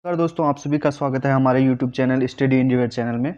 नमस्कार दोस्तों, आप सभी का स्वागत है हमारे YouTube channel study India channel में।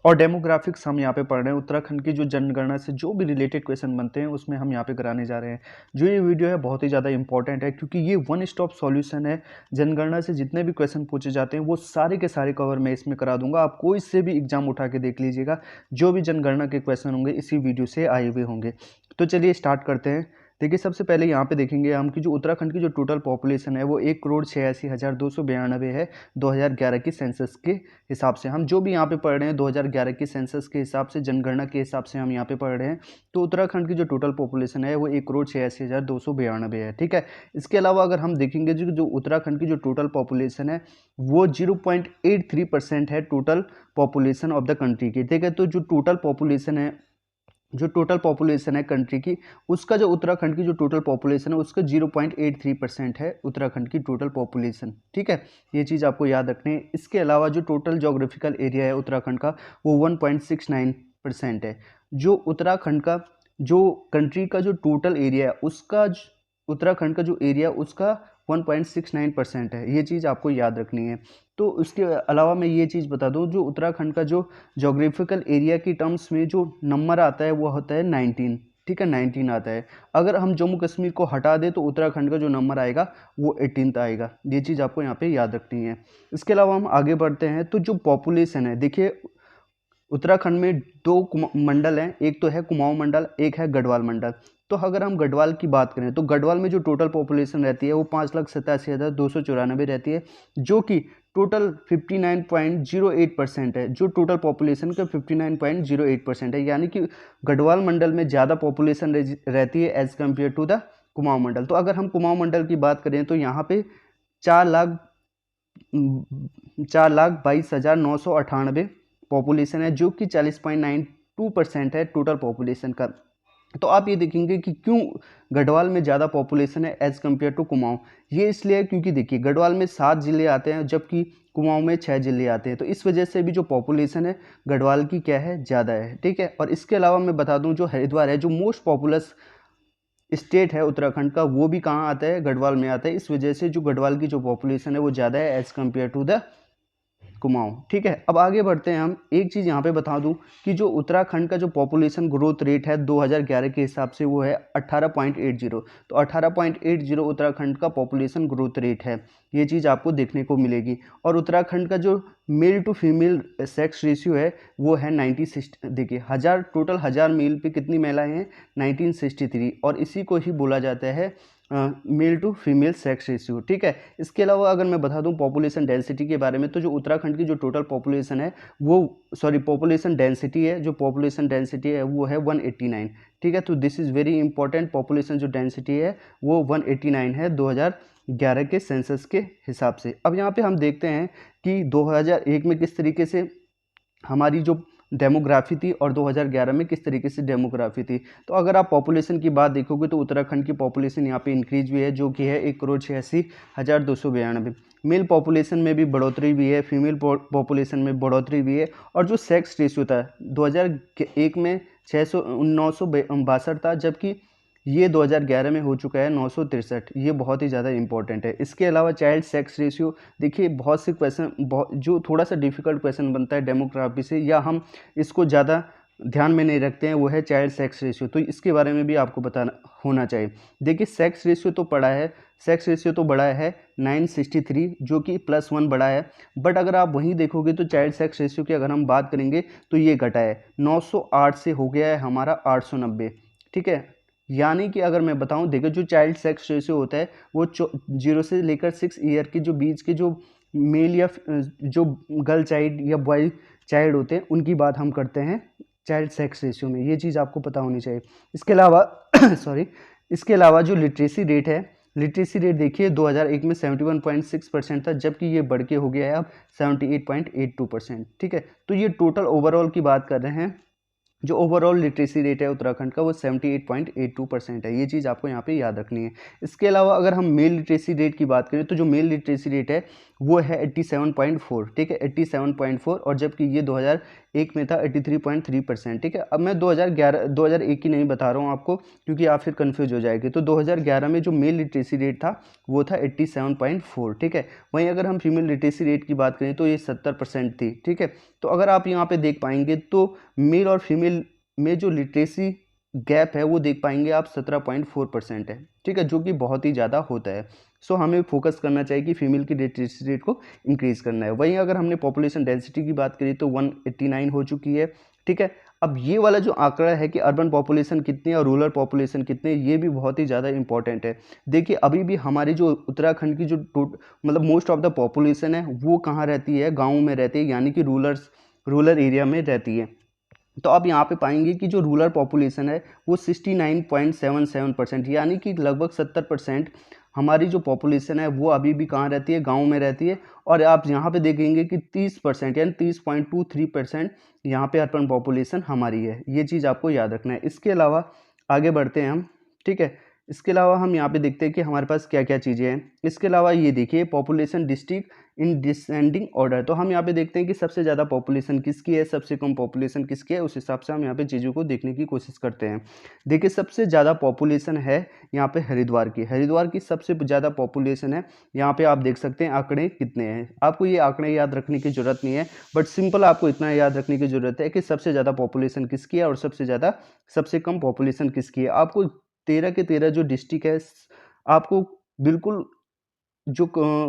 और डेमोग्राफिक्स हम यहाँ पे पढ़ रहे हैं। उत्तराखंड की जो जनगणना से जो भी रिलेटेड क्वेश्चन बनते हैं उसमें हम यहाँ पे कराने जा रहे हैं। जो ये वीडियो है बहुत ही ज़्यादा इंपॉर्टेंट है, क्योंकि ये वन स्टॉप सॉल्यूशन है। जनगणना से जितने भी क्वेश्चन पूछे जाते हैं वो सारे के सारे कवर मैं इसमें करा दूंगा। आप कोई से भी एग्जाम उठा के देख लीजिएगा, जो भी जनगणना के क्वेश्चन होंगे इसी वीडियो से आए हुए होंगे। तो चलिए स्टार्ट करते हैं। देखिए, सबसे पहले यहाँ पे देखेंगे हम कि जो उत्तराखंड की जो टोटल पॉपुलेशन है वो 1,86,292 है 2011 की सेंसस के हिसाब से। हम जो भी यहाँ पे पढ़ रहे हैं 2011 की सेंसस के हिसाब से, जनगणना के हिसाब से हम यहाँ पे पढ़ रहे हैं। तो उत्तराखंड की जो टोटल पॉपुलेशन है वो 1,86,292 है। ठीक है। इसके अलावा अगर हम देखेंगे जो उत्तराखंड की जो टोटल पॉपुलेशन है वो 0.83% है total population of the country की। ठीक है। तो जो टोटल पॉपुलेशन है कंट्री की, उसका जो उत्तराखंड की जो टोटल पॉपुलेशन है उसका 0.83% है उत्तराखंड की टोटल पॉपुलेशन। ठीक है। ये चीज़ आपको याद रखनी है। इसके अलावा जो टोटल जोग्राफिकल एरिया है उत्तराखंड का वो 1.69% है। जो उत्तराखंड का जो कंट्री का जो टोटल एरिया है उसका उत्तराखंड का जो एरिया उसका 1.69% है। ये चीज़ आपको याद रखनी है। तो उसके अलावा मैं ये चीज़ बता दूं, जो उत्तराखंड का जो जोग्राफिकल एरिया की टर्म्स में जो नंबर आता है वो होता है 19। ठीक है, 19 आता है। अगर हम जम्मू कश्मीर को हटा दें तो उत्तराखंड का जो नंबर आएगा वो 18th आएगा। ये चीज़ आपको यहाँ पे याद रखनी है। इसके अलावा हम आगे बढ़ते हैं। तो जो पॉपुलेशन है, देखिए उत्तराखंड में दो मंडल हैं, एक तो है कुमाऊं मंडल, एक है गढ़वाल मंडल। तो अगर हम गढ़वाल की बात करें तो गढ़वाल में जो टोटल पॉपुलेशन रहती है वो 5,87,294 रहती है, जो कि टोटल 59.08% है। जो टोटल पॉपुलेशन का 59.08% है, यानी कि गढ़वाल मंडल में ज़्यादा पॉपुलेशन रहती है as compare to the Kumaon Mandal. तो अगर हम कुमाऊं मंडल की बात करें तो यहाँ पे 4,22,998 पॉपुलेशन है, जो कि 40.92% है टोटल पॉपुलेशन का। तो आप ये देखेंगे कि क्यों गढ़वाल में ज़्यादा पॉपुलेशन है एज़ कम्पेयर टू कुमाऊं। ये इसलिए है क्योंकि देखिए गढ़वाल में 7 जिले आते हैं जबकि कुमाऊं में 6 जिले आते हैं। तो इस वजह से भी जो पॉपुलेशन है गढ़वाल की क्या है, ज़्यादा है। ठीक है। और इसके अलावा मैं बता दूं, जो हरिद्वार है जो मोस्ट पॉपुलस स्टेट है उत्तराखंड का, वो भी कहाँ आता है, गढ़वाल में आता है। इस वजह से जो गढ़वाल की जो पॉपुलेशन है वो ज़्यादा है as compared to the Kumaon. ठीक है। अब आगे बढ़ते हैं हम। एक चीज़ यहाँ पे बता दूं कि जो उत्तराखंड का जो पॉपुलेशन ग्रोथ रेट है 2011 के हिसाब से वो है 18.80। तो 18.80 उत्तराखंड का पॉपुलेशन ग्रोथ रेट है। ये चीज़ आपको देखने को मिलेगी। और उत्तराखंड का जो male to female sex ratio है वो है 1960। देखिए टोटल 1000 मेल पे कितनी महिलाएं हैं, 1963। और इसी को ही बोला जाता है male to female sex ratio. ठीक है। इसके अलावा अगर मैं बता दूं पॉपुलेशन डेंसिटी के बारे में, तो जो उत्तराखंड की जो टोटल पॉपुलेशन है वो पॉपुलेशन डेंसिटी है, जो पॉपुलेशन डेंसिटी है वो है 189। ठीक है। तो this is very important. Population जो डेंसिटी है वो 189 है 2011 के सेंसस के हिसाब से। अब यहाँ पे हम देखते हैं कि 2001 में किस तरीके से हमारी जो डेमोग्राफी थी और 2011 में किस तरीके से डेमोग्राफी थी। तो अगर आप पॉपुलेशन की बात देखोगे तो उत्तराखंड की पॉपुलेशन यहाँ पे इंक्रीज भी है, जो कि है 1,86,292। मेल पॉपुलेशन में भी बढ़ोतरी भी है, फीमेल पॉपुलेशन में बढ़ोतरी भी है। और जो सेक्स रेशियो था 2001 में 962 था, जबकि ये 2011 में हो चुका है 963। ये बहुत ही ज़्यादा इंपॉर्टेंट है। इसके अलावा चाइल्ड सेक्स रेशियो, देखिए बहुत से क्वेश्चन जो थोड़ा सा डिफिकल्ट क्वेश्चन बनता है डेमोग्राफी से, या हम इसको ज़्यादा ध्यान में नहीं रखते हैं, वो है चाइल्ड सेक्स रेशियो। तो इसके बारे में भी आपको बताना होना चाहिए। देखिए सेक्स रेशियो तो बढ़ा है 963, जो कि +1 बढ़ा है। बट अगर आप वहीं देखोगे तो चाइल्ड सेक्स रेशियो की अगर हम बात करेंगे तो ये घटा है, 908 से हो गया है हमारा 890। ठीक है। यानी कि अगर मैं बताऊं, देखो जो चाइल्ड सेक्स रेशियो होता है वो 0 से लेकर 6 ईयर के जो बीच के जो मेल या जो गर्ल चाइल्ड या बॉय चाइल्ड होते हैं उनकी बात हम करते हैं चाइल्ड सेक्स रेशियो में। ये चीज़ आपको पता होनी चाहिए। इसके अलावा इसके अलावा जो लिटरेसी रेट देखिए 2001 में 71.6% था, जबकि ये बढ़ के हो गया है अब 78.82%। ठीक है। तो ये टोटल ओवरऑल की बात कर रहे हैं जो ओवरऑल लिटरेसी रेट है उत्तराखंड का वो 78.82% है। ये चीज़ आपको यहाँ पे याद रखनी है। इसके अलावा अगर हम मेल लिटरेसी रेट की बात करें तो जो मेल लिटरेसी रेट है वो है 87.4, ठीक है, 87.4, और जबकि ये 2001 में था 83.3%, ठीक है। अब मैं 2001 की नहीं बता रहा हूँ आपको, क्योंकि आप फिर कन्फ्यूज हो जाएगी। तो 2011 में जो मेल लिटरेसी रेट था वो था 87.4, ठीक है। वहीं अगर हम फीमेल लिटरेसी रेट की बात करें तो ये 70% थी, ठीक है। तो अगर आप यहाँ पे देख पाएंगे तो मेल और फीमेल में जो लिटरेसी गैप है वो देख पाएंगे आप 17.4% है, ठीक है, जो कि बहुत ही ज़्यादा होता है। सो हमें फोकस करना चाहिए कि फीमेल की लिटरेसी रेट को इंक्रीज करना है। वहीं अगर हमने पॉपुलेशन डेंसिटी की बात करी तो 189 हो चुकी है, ठीक है। अब ये वाला जो आंकड़ा है कि अर्बन पॉपुलेशन कितनी है और रूरल पॉपुलेशन कितनी है, ये भी बहुत ही ज़्यादा इंपॉर्टेंट है। देखिए अभी भी हमारी जो उत्तराखंड की जो मतलब मोस्ट ऑफ द पॉपुलेशन है वो कहाँ रहती है, गाँव में रहती है, यानी कि रूरल एरिया में रहती है। तो आप यहाँ पे पाएंगे कि जो रूरल पॉपुलेशन है वो 69.77%, यानी कि लगभग 70% हमारी जो पॉपुलेशन है वो अभी भी कहाँ रहती है, गांव में रहती है। और आप यहाँ पे देखेंगे कि 30% यानी 30.23% यहाँ पे अर्बन पॉपुलेशन हमारी है। ये चीज़ आपको याद रखना है। इसके अलावा आगे बढ़ते हैं हम, ठीक है। इसके अलावा हम यहाँ पे देखते हैं कि हमारे पास क्या क्या चीज़ें हैं। इसके अलावा ये देखिए population district in descending order. तो हम यहाँ पे देखते हैं कि सबसे ज़्यादा पॉपुलेशन किसकी है, सबसे कम पॉपुलेशन किसकी है, उस हिसाब से हम यहाँ पे चीज़ों को देखने की कोशिश करते हैं। देखिए सबसे ज़्यादा पॉपुलेशन है यहाँ पे हरिद्वार की सबसे ज़्यादा पॉपुलेशन है। यहाँ पे आप देख सकते हैं आंकड़े कितने हैं। आपको ये आंकड़े याद रखने की जरूरत नहीं है, बट सिंपल आपको इतना याद रखने की जरूरत है कि सबसे ज़्यादा पॉपुलेशन किसकी है और सबसे कम पॉपुलेशन किसकी है। आपको 13 के 13 जो डिस्ट्रिक्ट है आपको बिल्कुल जो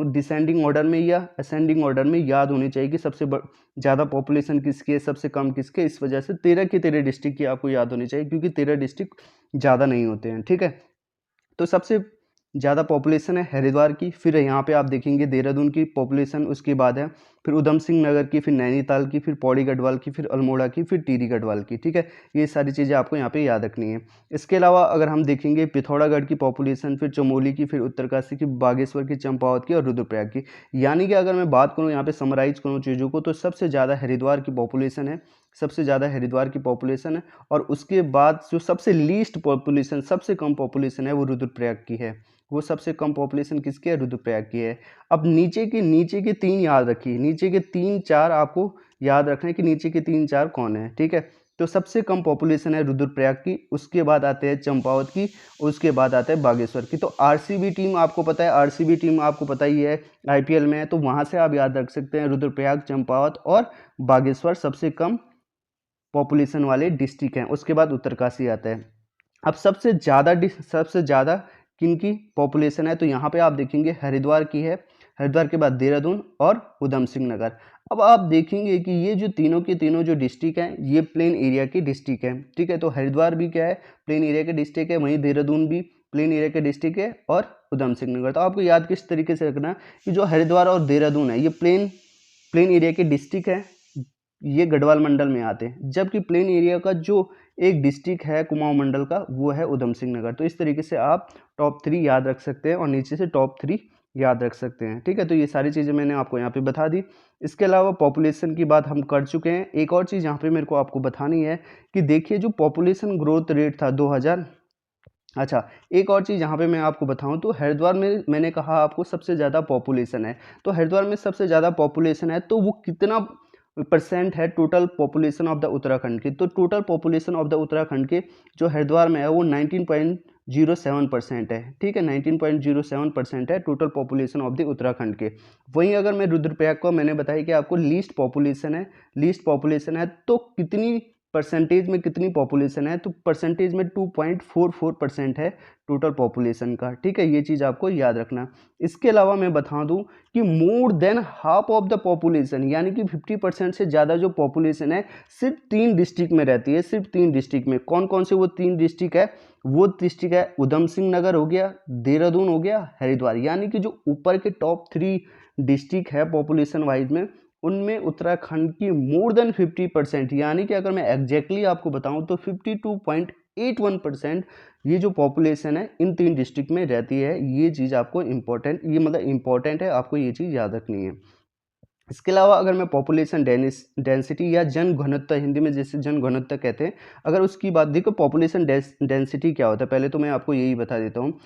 डिसेंडिंग ऑर्डर में या असेंडिंग ऑर्डर में याद होनी चाहिए कि सबसे ज़्यादा पॉपुलेशन किसकी है, सबसे कम किसके है। इस वजह से 13 के 13 डिस्ट्रिक्ट की आपको याद होनी चाहिए, क्योंकि 13 डिस्ट्रिक्ट ज़्यादा नहीं होते हैं, ठीक है। तो सबसे ज़्यादा पॉपुलेशन है हरिद्वार की, फिर यहाँ पे आप देखेंगे देहरादून की पॉपुलेशन, उसके बाद है फिर उधम सिंह नगर की, फिर नैनीताल की, फिर पौड़ी गढ़वाल की, फिर अल्मोड़ा की, फिर टिहरी गढ़वाल की, ठीक है। ये सारी चीज़ें आपको यहाँ पे याद रखनी है। इसके अलावा अगर हम देखेंगे पिथौरागढ़ की पॉपुलेशन, फिर चमोली की, फिर उत्तरकाशी की, बागेश्वर की, चंपावत की और रुद्रप्रयाग की। यानी कि अगर मैं बात करूँ यहाँ पे समराइज करूँ चीज़ों को, तो सबसे ज़्यादा हरिद्वार की पॉपुलेशन है, सबसे ज़्यादा हरिद्वार की पॉपुलेशन है। और उसके बाद जो सबसे लीस्ट पॉपुलेशन, सबसे कम पॉपुलेशन है वो रुद्रप्रयाग की है। वो सबसे कम पॉपुलेशन किसकी है, रुद्रप्रयाग की है। अब नीचे के तीन याद रखिए, नीचे के 3-4 आपको याद रखना है कि नीचे के 3-4 कौन है, ठीक है। तो सबसे कम पॉपुलेशन है रुद्रप्रयाग की, उसके बाद आते हैं चंपावत की, उसके बाद आता है बागेश्वर की। तो आरसीबी टीम आपको पता है, आरसीबी टीम आपको पता ही है आईपीएल में है, तो वहां से आप याद रख सकते हैं रुद्रप्रयाग, चंपावत और बागेश्वर सबसे कम पॉपुलेशन वाले डिस्ट्रिक्ट हैं। उसके बाद उत्तरकाशी आता है। अब सबसे ज़्यादा किनकी पॉपुलेशन है, तो यहाँ पे आप देखेंगे हरिद्वार की है, हरिद्वार के बाद देहरादून और उधम सिंह नगर। अब आप देखेंगे कि ये जो तीनों के तीनों जो डिस्ट्रिक्ट हैं ये प्लेन एरिया के डिस्ट्रिक्ट हैं, ठीक है। तो हरिद्वार भी क्या है, प्लेन एरिया के डिस्ट्रिक्ट है, वहीं देहरादून भी प्लेन एरिया के डिस्ट्रिक्ट है और उधम सिंह नगर। तो आपको याद किस तरीके से रखना है कि जो हरिद्वार और देहरादून है ये प्लेन एरिया के डिस्ट्रिक्ट है, ये गढ़वाल मंडल में आते हैं, जबकि प्लेन एरिया का जो एक डिस्ट्रिक्ट है कुमाऊं मंडल का वो है उधम सिंह नगर। तो इस तरीके से आप टॉप 3 याद रख सकते हैं और नीचे से टॉप 3 याद रख सकते हैं, ठीक है। तो ये सारी चीज़ें मैंने आपको यहाँ पे बता दी। इसके अलावा पॉपुलेशन की बात हम कर चुके हैं। एक और चीज़ यहाँ पे मेरे को आपको बतानी है कि देखिए जो पॉपुलेशन ग्रोथ रेट था 2000, अच्छा एक और चीज़ यहाँ पे मैं आपको बताऊँ तो हरिद्वार में मैंने कहा आपको सबसे ज़्यादा पॉपुलेशन है, तो हरिद्वार में सबसे ज़्यादा पॉपुलेशन है तो वो कितना परसेंट है total population of the Uttarakhand की। तो total population of the Uttarakhand के जो हरिद्वार में है वो 19.07% है, ठीक है, 19.07% है total population of the Uttarakhand के। वहीं अगर मैं रुद्रप्रयाग को मैंने बताया कि आपको लीस्ट पॉपुलेशन है तो कितनी परसेंटेज में कितनी पॉपुलेशन है, तो परसेंटेज में 2.44% है टोटल पॉपुलेशन का, ठीक है। ये चीज़ आपको याद रखना। इसके अलावा मैं बता दूं कि more than half of the population यानी कि 50% से ज़्यादा जो पॉपुलेशन है सिर्फ 3 डिस्ट्रिक्ट में रहती है, सिर्फ 3 डिस्ट्रिक्ट में। कौन कौन से वो 3 डिस्ट्रिक्ट है, वो डिस्ट्रिक्ट है उधम सिंह नगर हो गया, देहरादून हो गया, हरिद्वार। यानी कि जो ऊपर के टॉप 3 डिस्ट्रिक्ट है पॉपुलेशन वाइज में, उनमें उत्तराखंड की मोर देन 50%, यानी कि अगर मैं एग्जैक्टली आपको बताऊं तो 52.81% ये जो पॉपुलेशन है इन 3 डिस्ट्रिक्ट में रहती है। ये चीज़ आपको इम्पोर्टेंट है, आपको ये चीज़ याद रखनी है। इसके अलावा अगर मैं पॉपुलेशन डेंसिटी या जन घनत्व, हिंदी में जैसे जन घनत्व कहते हैं, अगर उसकी बात देखो, पॉपुलेशन डेंसिटी क्या होता है पहले तो मैं आपको यही बता देता हूँ।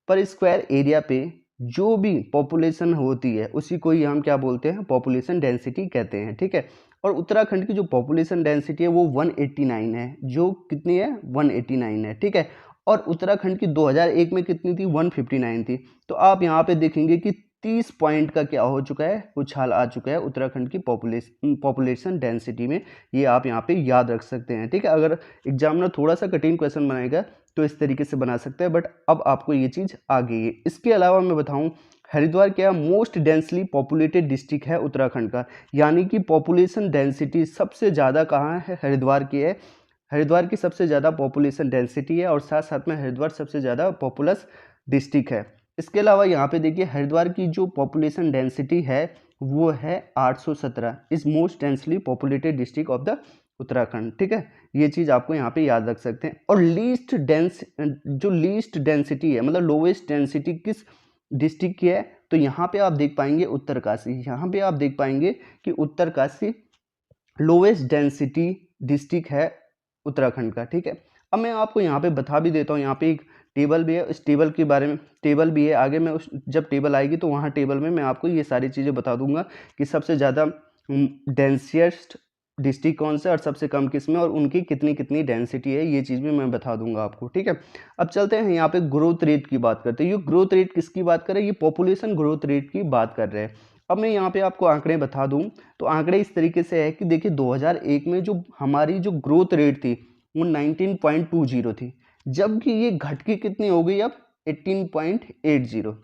पर स्क्वायर एरिया पे जो भी पॉपुलेशन होती है उसी को ही हम क्या बोलते हैं, पॉपुलेशन डेंसिटी कहते हैं, ठीक है। और उत्तराखंड की जो पॉपुलेशन डेंसिटी है वो 189 है। जो कितनी है, 189 है, ठीक है। और उत्तराखंड की 2001 में कितनी थी, 159 थी। तो आप यहाँ पे देखेंगे कि 30 पॉइंट का क्या हो चुका है, उछाल आ चुका है उत्तराखंड की पॉपुलेशन डेंसिटी में। ये आप यहाँ पे याद रख सकते हैं, ठीक है। अगर एग्जामिनर थोड़ा सा कठिन क्वेश्चन बनाएगा तो इस तरीके से बना सकते हैं, बट अब आपको ये चीज़ आ गई है। इसके अलावा मैं बताऊं, हरिद्वार क्या मोस्ट डेंसली पॉपुलेटेड डिस्ट्रिक्ट है उत्तराखंड का, यानी कि पॉपुलेशन डेंसिटी सबसे ज़्यादा कहाँ है, हरिद्वार की है। हरिद्वार की सबसे ज़्यादा पॉपुलेशन डेंसिटी है और साथ साथ में हरिद्वार सबसे ज़्यादा पॉपुलस डिस्ट्रिक्ट है। इसके अलावा यहाँ पे देखिए हरिद्वार की जो पॉपुलेशन डेंसिटी है वो है 817, is most densely populated district of the Uttarakhand, ठीक है। ये चीज़ आपको यहाँ पे याद रख सकते हैं। और लीस्ट डेंस जो लीस्ट डेंसिटी है, मतलब लोवेस्ट डेंसिटी किस डिस्ट्रिक्ट की है, तो यहाँ पे आप देख पाएंगे उत्तरकाशी। यहाँ पे आप देख पाएंगे कि उत्तरकाशी लोवेस्ट डेंसिटी डिस्ट्रिक्ट है उत्तराखंड का, ठीक है। अब मैं आपको यहाँ पे बता भी देता हूँ, यहाँ पे एक टेबल भी है, इस टेबल के बारे में टेबल भी है आगे, मैं उस जब टेबल आएगी तो वहाँ टेबल में मैं आपको ये सारी चीज़ें बता दूंगा कि सबसे ज़्यादा डेंसियस्ट डिस्ट्रिक्ट कौन सा और सबसे कम किस में, और उनकी कितनी कितनी डेंसिटी है, ये चीज़ भी मैं बता दूंगा आपको, ठीक है। अब चलते हैं यहाँ पे ग्रोथ रेट की बात करते हैं। ये ग्रोथ रेट किसकी बात कर रहे हैं, ये पॉपुलेशन ग्रोथ रेट की बात कर रहे हैं। अब मैं यहाँ पे आपको आंकड़े बता दूं, तो आंकड़े इस तरीके से है कि देखिए 2001 में जो हमारी जो ग्रोथ रेट थी वो 19.20 थी, जबकि ये घट के कितनी हो गई अब 18.80।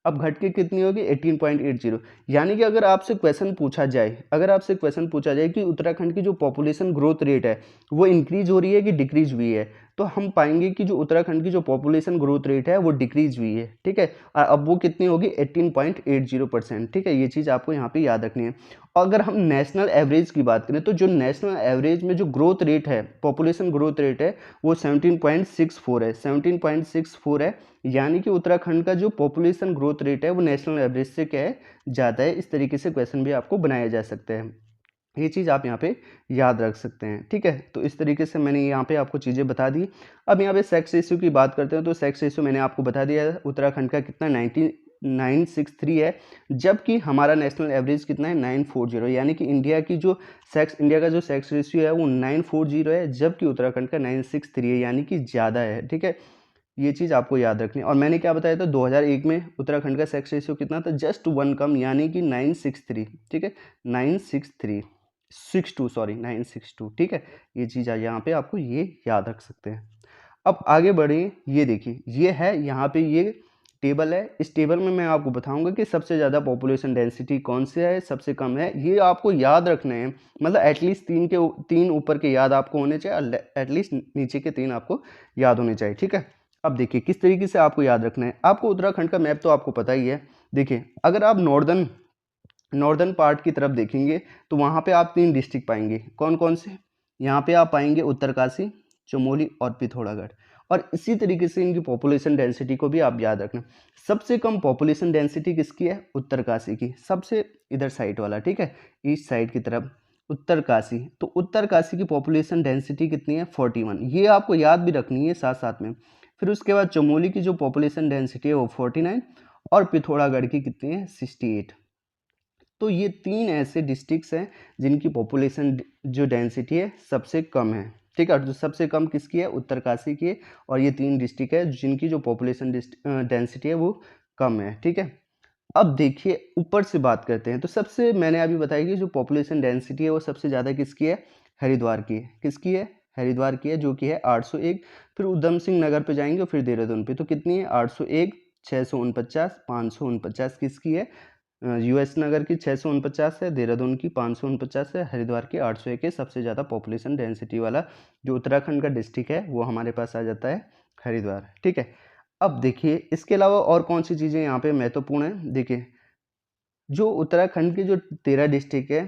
अब घट के कितनी होगी 18.80। यानी कि अगर आपसे क्वेश्चन पूछा जाए, कि उत्तराखंड की जो पॉपुलेशन ग्रोथ रेट है वो इंक्रीज हो रही है कि डिक्रीज हुई है, तो हम पाएंगे कि जो उत्तराखंड की जो पॉपुलेशन ग्रोथ रेट है वो डिक्रीज हुई है, ठीक है। और अब वो कितनी होगी 18.80%, ठीक है। ये चीज़ आपको यहाँ पे याद रखनी है। अगर हम नेशनल एवरेज की बात करें तो जो नेशनल एवरेज में जो ग्रोथ रेट है, पॉपुलेशन ग्रोथ रेट है, वो 17.64 है, 17.64 है। यानी कि उत्तराखंड का जो पॉपुलेशन ग्रोथ रेट है वो नेशनल एवरेज से क्या है, ज़्यादा है। इस तरीके से क्वेश्चन भी आपको बनाया जा सकते हैं, ये चीज़ आप यहाँ पे याद रख सकते हैं, ठीक है। तो इस तरीके से मैंने यहाँ पे आपको चीज़ें बता दी। अब यहाँ पे सेक्स रेशियो की बात करते हैं, तो सेक्स रेशियो मैंने आपको बता दिया है उत्तराखंड का कितना 963 है, जबकि हमारा नेशनल एवरेज कितना है 940, यानी कि इंडिया का जो सेक्स रेशियो है वो 940 है, जबकि उत्तराखंड का 963 है, यानी कि ज़्यादा है, ठीक है। ये चीज़ आपको याद रखनी है। और मैंने क्या बताया था 2001 में उत्तराखंड का सेक्स रेशियो कितना था, जस्ट 1 कम, यानी कि 963, ठीक है, 962, ठीक है। ये चीज़ यहाँ पे आपको ये याद रख सकते हैं। अब आगे बढ़े, ये देखिए ये है यहाँ पे ये टेबल है। इस टेबल में मैं आपको बताऊंगा कि सबसे ज़्यादा पॉपुलेशन डेंसिटी कौन से है, सबसे कम है, ये आपको याद रखने हैं। मतलब एटलीस्ट तीन ऊपर के याद आपको होने चाहिए, एटलीस्ट नीचे के 3 आपको याद होने चाहिए, ठीक है। अब देखिए किस तरीके से आपको याद रखना है। आपको उत्तराखंड का मैप तो आपको पता ही है। देखिए अगर आप नॉर्दर्न पार्ट की तरफ देखेंगे तो वहाँ पे आप 3 डिस्ट्रिक्ट पाएंगे, कौन कौन से, यहाँ पे आप पाएंगे उत्तरकाशी, चमोली और पिथौरागढ़। और इसी तरीके से इनकी पॉपुलेशन डेंसिटी को भी आप याद रखना। सबसे कम पॉपुलेशन डेंसिटी किसकी है, उत्तरकाशी की, सबसे इधर साइड वाला, ठीक है, ईस्ट साइड की तरफ उत्तरकाशी। तो उत्तरकाशी की पॉपुलेशन डेंसिटी कितनी है 41, ये आपको याद भी रखनी है साथ साथ में। फिर उसके बाद चमोली की जो पॉपुलेशन डेंसिटी है वो 49, और पिथौरागढ़ की कितनी है 68। तो ये 3 ऐसे डिस्ट्रिक्ट्स हैं जिनकी पॉपुलेशन जो डेंसिटी है सबसे कम है, ठीक है। और जो सबसे कम किसकी है, उत्तरकाशी की है। और ये 3 डिस्ट्रिक्ट है जिनकी जो पॉपुलेशन डेंसिटी है वो कम है, ठीक है। अब देखिए ऊपर से बात करते हैं, तो सबसे मैंने अभी बताया कि जो पॉपुलेशन डेंसिटी है वो सबसे ज़्यादा किसकी है, हरिद्वार की है। किसकी है, हरिद्वार की है, जो कि है 801। फिर उधम सिंह नगर पे जाएंगे और फिर देहरादून पे, तो कितनी है 801, 649, 549 किसकी है, यूएस नगर की 649 है, देहरादून की 549 है, हरिद्वार की 801 है। सबसे ज़्यादा पॉपुलेशन डेंसिटी वाला जो उत्तराखंड का डिस्ट्रिक्ट है वो हमारे पास आ जाता है हरिद्वार, ठीक है। अब देखिए इसके अलावा और कौन सी चीज़ें यहाँ पे महत्वपूर्ण है। देखिए जो उत्तराखंड के जो 13 डिस्ट्रिक्ट है,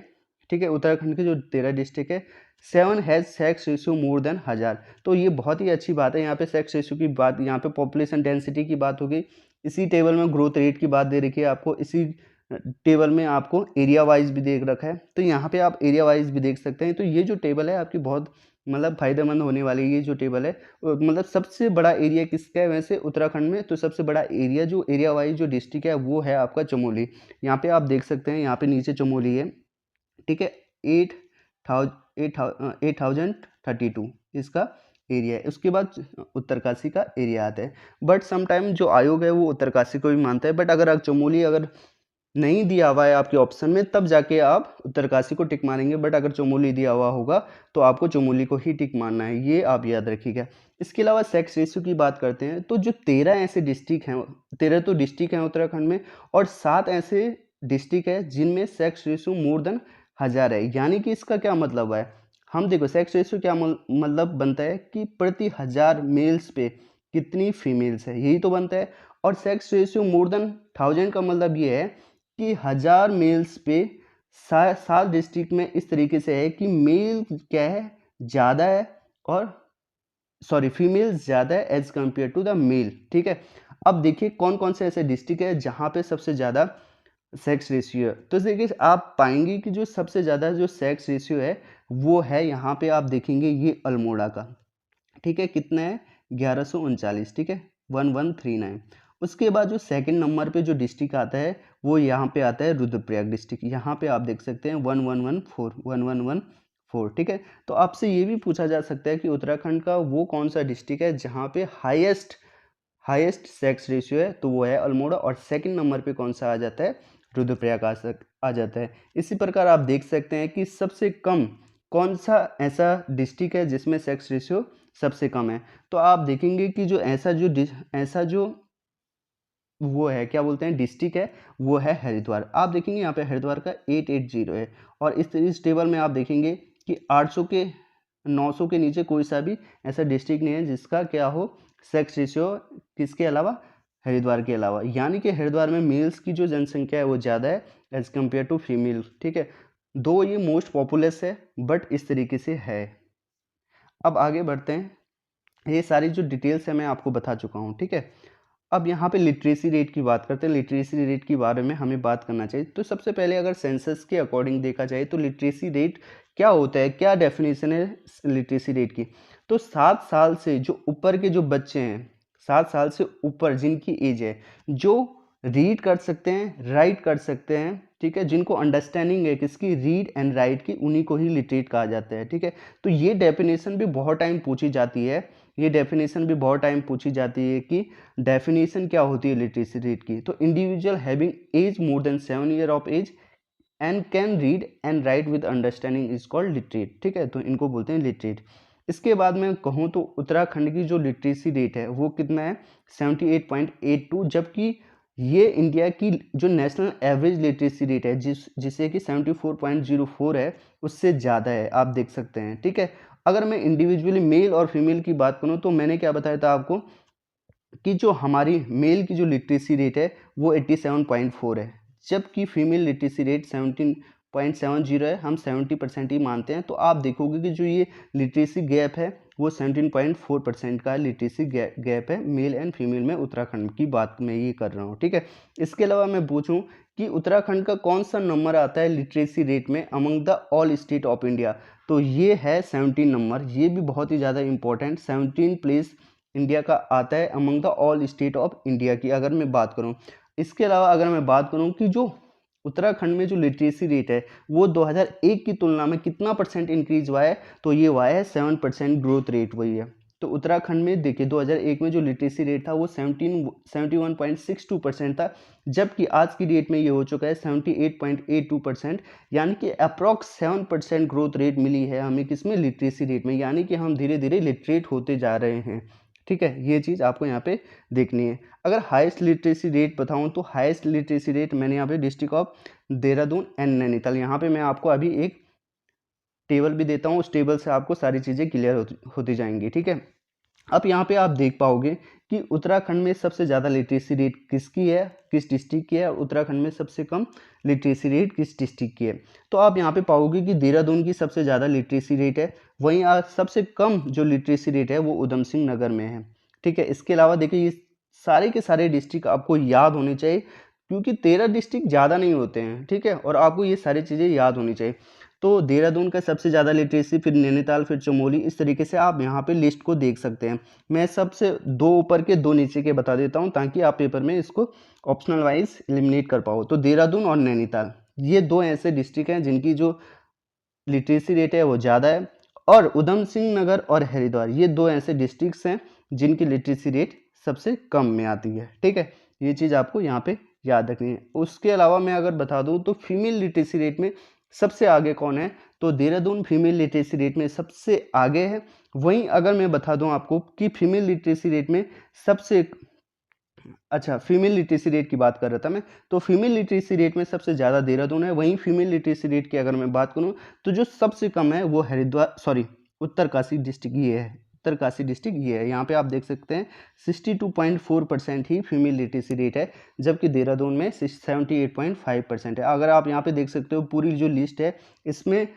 ठीक है, उत्तराखंड के जो 13 डिस्ट्रिक्ट है, 7 has sex ratio more than 1000। तो ये बहुत ही अच्छी बात है। यहाँ पे सेक्स रेशियो की बात, यहाँ पे पॉपुलेशन डेंसिटी की बात हो गई, इसी टेबल में ग्रोथ रेट की बात दे रखी है आपको, इसी टेबल में आपको एरिया वाइज भी देख रखा है, तो यहाँ पे आप एरिया वाइज भी देख सकते हैं। तो ये जो टेबल है आपकी बहुत मतलब फ़ायदेमंद होने वाली है। ये जो टेबल है मतलब सबसे बड़ा एरिया किसका है वैसे उत्तराखंड में, तो सबसे बड़ा एरिया जो एरिया वाइज जो डिस्ट्रिक्ट है वो है आपका चमोली। यहाँ पे आप देख सकते हैं, यहाँ पे नीचे चमोली है, ठीक है। 8,032 इसका एरिया है। उसके बाद उत्तरकाशी का एरिया आता है। बट समटाइम जो आयोग है वो उत्तरकाशी को भी मानता है, बट अगर आप चमोली अगर नहीं दिया हुआ है आपके ऑप्शन में तब जाके आप उत्तरकाशी को टिक मारेंगे, बट अगर चमोली दिया हुआ होगा तो आपको चमोली को ही टिक मारना है, ये आप याद रखिएगा। इसके अलावा सेक्स रेशियो की बात करते हैं, तो जो 13 ऐसे डिस्ट्रिक्ट हैं, 13 तो डिस्ट्रिक्ट हैं उत्तराखंड में, और 7 ऐसे डिस्ट्रिक्ट है जिनमें सेक्स रेशियो मोर देन 1000 है। यानी कि इसका क्या मतलब है, हम देखो सेक्स रेशियो क्या मतलब बनता है कि प्रति 1000 मेल्स पे कितनी फीमेल्स है, यही तो बनता है। और सेक्स रेशियो मोर देन 1000 का मतलब ये है कि 1000 मेल्स पे 7 डिस्ट्रिक्ट में इस तरीके से है कि मेल क्या है ज़्यादा है, और सॉरी फीमेल ज़्यादा है as compare to the male, ठीक है। अब देखिए कौन कौन से ऐसे डिस्ट्रिक्ट है जहाँ पे सबसे ज़्यादा सेक्स रेशियो है। तो देखिए आप पाएंगे कि जो सबसे ज़्यादा जो सेक्स रेशियो है वो है यहाँ पे आप देखेंगे ये अल्मोड़ा का, ठीक है। कितना है 1139, ठीक है 1139। उसके बाद जो सेकंड नंबर पे जो डिस्ट्रिक्ट आता है वो यहाँ पे आता है रुद्रप्रयाग डिस्ट्रिक्ट। यहाँ पे आप देख सकते हैं 1114, ठीक है। तो आपसे ये भी पूछा जा सकता है कि उत्तराखंड का वो कौन सा डिस्ट्रिक्ट है जहाँ पे हाईएस्ट सेक्स रेशियो है, तो वो है अल्मोड़ा। और सेकंड नंबर पे कौन सा आ जाता है, रुद्रप्रयाग आ जाता है। इसी प्रकार आप देख सकते हैं कि सबसे कम कौन सा ऐसा डिस्ट्रिक्ट है जिसमें सेक्स रेशियो सबसे कम है। तो आप देखेंगे कि जो ऐसा जो वो है क्या बोलते हैं डिस्ट्रिक्ट है वो है हरिद्वार। आप देखेंगे यहाँ पे हरिद्वार का 880 है। और इस टेबल में आप देखेंगे कि 800 के 900 के नीचे कोई सा भी ऐसा डिस्ट्रिक्ट नहीं है जिसका क्या हो सेक्स रेशियो, किसके अलावा, हरिद्वार के अलावा। यानी कि हरिद्वार में मेल्स की जो जनसंख्या है वो ज़्यादा है एज कम्पेयर टू फीमेल, ठीक है। दो ये मोस्ट पॉपुलस है बट इस तरीके से है। अब आगे बढ़ते हैं, ये सारी जो डिटेल्स है मैं आपको बता चुका हूँ, ठीक है। अब यहाँ पे लिटरेसी रेट की बात करते हैं। लिटरेसी रेट के बारे में हमें बात करना चाहिए। तो सबसे पहले अगर सेंसस के अकॉर्डिंग देखा जाए तो लिटरेसी रेट क्या होता है, क्या डेफिनेशन है लिटरेसी रेट की। तो 7 साल से जो ऊपर के जो बच्चे हैं, 7 साल से ऊपर जिनकी एज है, जो रीड कर सकते हैं, राइट कर सकते हैं, ठीक है, जिनको अंडरस्टैंडिंग है किसकी, रीड एंड राइट की, उन्हीं को ही लिटरेट कहा जाता है, ठीक है। तो ये डेफिनेशन भी बहुत टाइम पूछी जाती है, ये डेफिनेशन भी बहुत टाइम पूछी जाती है कि डेफिनेशन क्या होती है लिटरेसी रेट की। तो individual having age more than 7 year of age and can read and write with understanding is called literate, ठीक है। तो इनको बोलते हैं लिटरेट। इसके बाद मैं कहूँ तो उत्तराखंड की जो लिटरेसी रेट है वो कितना है 78.82, जबकि ये इंडिया की जो नेशनल एवरेज लिटरेसी रेट है जिसे कि 74.04 है, उससे ज़्यादा है, आप देख सकते हैं, ठीक है। अगर मैं इंडिविजुअली मेल और फीमेल की बात करूं तो मैंने क्या बताया था आपको कि जो हमारी मेल की जो लिटरेसी रेट है वो 87.4 है, जबकि फीमेल लिटरेसी रेट 17.70 है। हम 70% ही मानते हैं। तो आप देखोगे कि जो ये लिटरेसी गैप है वो 17.4% का लिटरेसी गैप है मेल एंड फीमेल में। उत्तराखंड की बात मैं ये कर रहा हूँ, ठीक है। इसके अलावा मैं पूछूं कि उत्तराखंड का कौन सा नंबर आता है लिटरेसी रेट में among the all state of India, तो ये है 17 नंबर। ये भी बहुत ही ज़्यादा इंपॉर्टेंट, 17 प्लेस इंडिया का आता है among the all state of India की अगर मैं बात करूं। इसके अलावा अगर मैं बात करूं कि जो उत्तराखंड में जो लिटरेसी रेट है वो 2001 की तुलना में कितना परसेंट इंक्रीज हुआ है, तो ये हुआ है 7% ग्रोथ रेट वही है। तो उत्तराखंड में देखिए 2001 में जो लिटरेसी रेट था वो 71.62% था, जबकि आज की डेट में ये हो चुका है 78.82%। यानी कि अप्रॉक्स 7% ग्रोथ रेट मिली है हमें किसमें, लिटरेसी रेट में। यानी कि हम धीरे धीरे लिटरेट होते जा रहे हैं, ठीक है। ये चीज़ आपको यहाँ पे देखनी है। अगर हाईएस्ट लिटरेसी रेट बताऊँ तो हाईएस्ट लिटरेसी रेट मैंने यहाँ पे district of Dehradun and Nainital, यहाँ पे मैं आपको अभी एक टेबल भी देता हूँ, उस टेबल से आपको सारी चीज़ें क्लियर होती जाएंगी, ठीक है। अब यहाँ पे आप देख पाओगे कि उत्तराखंड में सबसे ज़्यादा लिटरेसी रेट किसकी है, किस डिस्ट्रिक्ट की है, और उत्तराखंड में सबसे कम लिटरेसी रेट किस डिस्ट्रिक्ट की है। तो आप यहाँ पे पाओगे कि देहरादून की सबसे ज़्यादा लिटरेसी रेट है, वहीं सबसे कम जो लिटरेसी रेट है वो उधम सिंह नगर में है, ठीक है। इसके अलावा देखिए ये सारे के सारे डिस्ट्रिक्ट आपको याद होने चाहिए, क्योंकि 13 डिस्ट्रिक्ट ज़्यादा नहीं होते हैं, ठीक है, और आपको ये सारी चीज़ें याद होनी चाहिए। तो देहरादून का सबसे ज़्यादा लिटरेसी, फिर नैनीताल, फिर चमोली, इस तरीके से आप यहाँ पे लिस्ट को देख सकते हैं। मैं सबसे 2 ऊपर के 2 नीचे के बता देता हूँ ताकि आप पेपर में इसको ऑप्शनल वाइज एलिमिनेट कर पाओ। तो देहरादून और नैनीताल, ये 2 ऐसे डिस्ट्रिक्ट हैं जिनकी जो लिटरेसी रेट है वो ज़्यादा है, और उधम सिंह नगर और हरिद्वार, ये 2 ऐसे डिस्ट्रिक्ट्स हैं जिनकी लिटरेसी रेट सबसे कम में आती है, ठीक है। ये चीज़ आपको यहाँ पे याद रखनी है। उसके अलावा मैं अगर बता दूँ तो फीमेल लिटरेसी रेट में सबसे आगे कौन है, तो देहरादून फीमेल लिटरेसी रेट में सबसे आगे है। वहीं अगर मैं बता दूं आपको कि फीमेल लिटरेसी रेट में सबसे, अच्छा फीमेल लिटरेसी रेट की बात कर रहा था मैं, तो फीमेल लिटरेसी रेट में सबसे ज़्यादा देहरादून है। वहीं फीमेल लिटरेसी रेट की अगर मैं बात करूं तो जो सबसे कम है वो हरिद्वार, सॉरी उत्तरकाशी डिस्ट्रिक्ट ये है, उत्तरकाशी डिस्ट्रिक्ट ये है। यहाँ पे आप देख सकते हैं 62.4% ही फीमेल लिटरेसी रेट है, जबकि देहरादून में 78.5% है। अगर आप यहाँ पे देख सकते हो पूरी जो लिस्ट है इसमें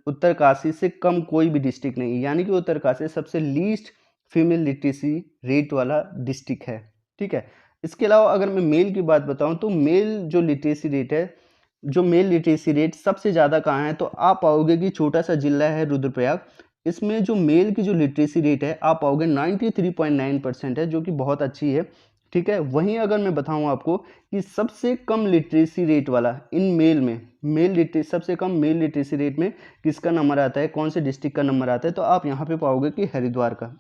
उत्तरकाशी से कम कोई भी डिस्ट्रिक्ट नहीं है, यानी कि उत्तरकाशी सबसे लीस्ट फीमेल लिटरेसी रेट वाला डिस्ट्रिक्ट है, ठीक है। इसके अलावा अगर मैं मेल की बात बताऊं तो मेल जो लिटरेसी रेट है, जो मेल लिटरेसी रेट सबसे ज़्यादा कहाँ है, तो आप पाओगे कि छोटा सा जिला है रुद्रप्रयाग, इसमें जो मेल की जो लिटरेसी रेट है आप पाओगे 93.9% है, जो कि बहुत अच्छी है, ठीक है। वहीं अगर मैं बताऊं आपको कि सबसे कम लिटरेसी रेट वाला इन मेल में, मेल लिटरेसी सबसे कम मेल लिटरेसी रेट में किसका नंबर आता है, कौन से डिस्ट्रिक्ट का नंबर आता है, तो आप यहाँ पे पाओगे कि हरिद्वार का,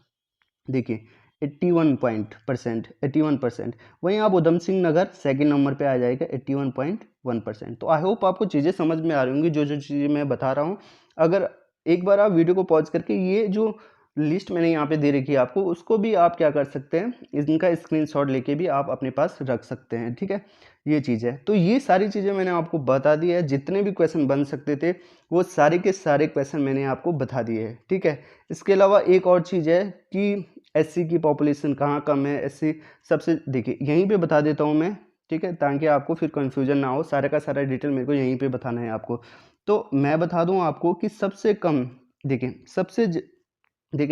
देखिए 81%। वहीं आप उधम सिंह नगर सेकंड नंबर पे आ जाएगा 81.1%। तो आई होप आपको चीज़ें समझ में आ रही होंगी जो जो चीज़ें मैं बता रहा हूँ। अगर एक बार आप वीडियो को पॉज करके ये जो लिस्ट मैंने यहाँ पे दे रखी है आपको, उसको भी आप क्या कर सकते हैं, इनका स्क्रीनशॉट लेके भी आप अपने पास रख सकते हैं, ठीक है। ये चीज़ है, तो ये सारी चीज़ें मैंने आपको बता दी है। जितने भी क्वेश्चन बन सकते थे वो सारे के सारे क्वेश्चन मैंने आपको बता दिए हैं, ठीक है। इसके अलावा एक और चीज़ है कि एससी की पॉपुलेशन कहाँ कम है, एससी सबसे, देखिए यहीं पे बता देता हूँ मैं, ठीक है, ताकि आपको फिर कन्फ्यूजन ना हो। सारा का सारा डिटेल मेरे को यहीं पे बताना है आपको। तो मैं बता दूँ आपको कि सबसे कम, देखिए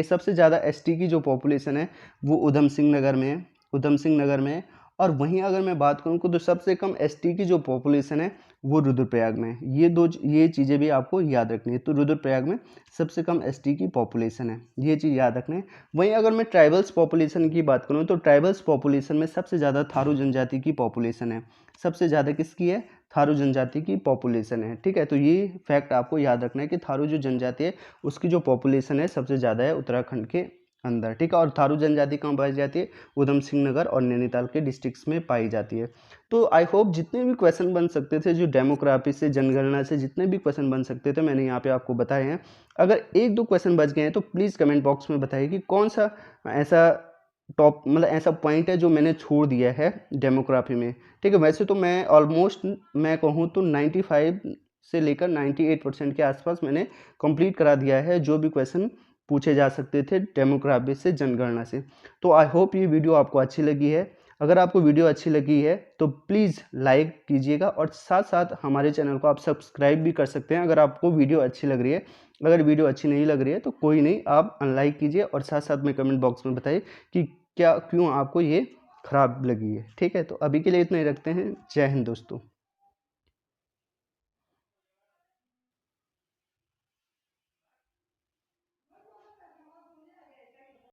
सबसे ज़्यादा एसटी की जो पॉपुलेशन है वो उधम सिंह नगर में है, उधम सिंह नगर में है। और वहीं अगर मैं बात करूँ तो सबसे कम एसटी की जो पॉपुलेशन है वो रुद्रप्रयाग में है। ये चीज़ें भी आपको याद रखनी है। तो रुद्रप्रयाग में सबसे कम एसटी की पॉपुलेशन है, ये चीज़ याद रखना है। वहीं अगर मैं ट्राइबल्स पॉपुलेशन की बात करूँ तो ट्राइबल्स पॉपुलेशन में सबसे ज़्यादा थारू जनजाति की पॉपुलेशन है। सबसे ज़्यादा किसकी है, थारू जनजाति की पॉपुलेशन है, ठीक है। तो ये फैक्ट आपको याद रखना है कि थारू जो जनजाति है उसकी जो पॉपुलेशन है सबसे ज़्यादा है उत्तराखंड के अंदर, ठीक है। और थारू जनजाति कहाँ पाई जाती है, उधम सिंह नगर और नैनीताल के डिस्ट्रिक्ट्स में पाई जाती है। तो आई होप जितने भी क्वेश्चन बन सकते थे, जो डेमोग्राफी से, जनगणना से जितने भी क्वेश्चन बन सकते थे मैंने यहाँ पे आपको बताए हैं। अगर एक दो क्वेश्चन बच गए हैं तो प्लीज़ कमेंट बॉक्स में बताइए कि कौन सा ऐसा टॉप, मतलब ऐसा पॉइंट है जो मैंने छोड़ दिया है डेमोग्राफी में, ठीक है। वैसे तो मैं ऑलमोस्ट, मैं कहूँ तो 95 से लेकर 98% के आसपास मैंने कंप्लीट करा दिया है, जो भी क्वेश्चन पूछे जा सकते थे डेमोग्राफी से, जनगणना से। तो आई होप ये वीडियो आपको अच्छी लगी है। अगर आपको वीडियो अच्छी लगी है तो प्लीज़ लाइक कीजिएगा, और साथ साथ हमारे चैनल को आप सब्सक्राइब भी कर सकते हैं अगर आपको वीडियो अच्छी लग रही है। अगर वीडियो अच्छी नहीं लग रही है तो कोई नहीं, आप अनलाइक कीजिए, और साथ साथ में कमेंट बॉक्स में बताइए कि क्या, क्यों आपको ये ख़राब लगी है, ठीक है। तो अभी के लिए इतना ही रखते हैं। जय हिंद दोस्तों।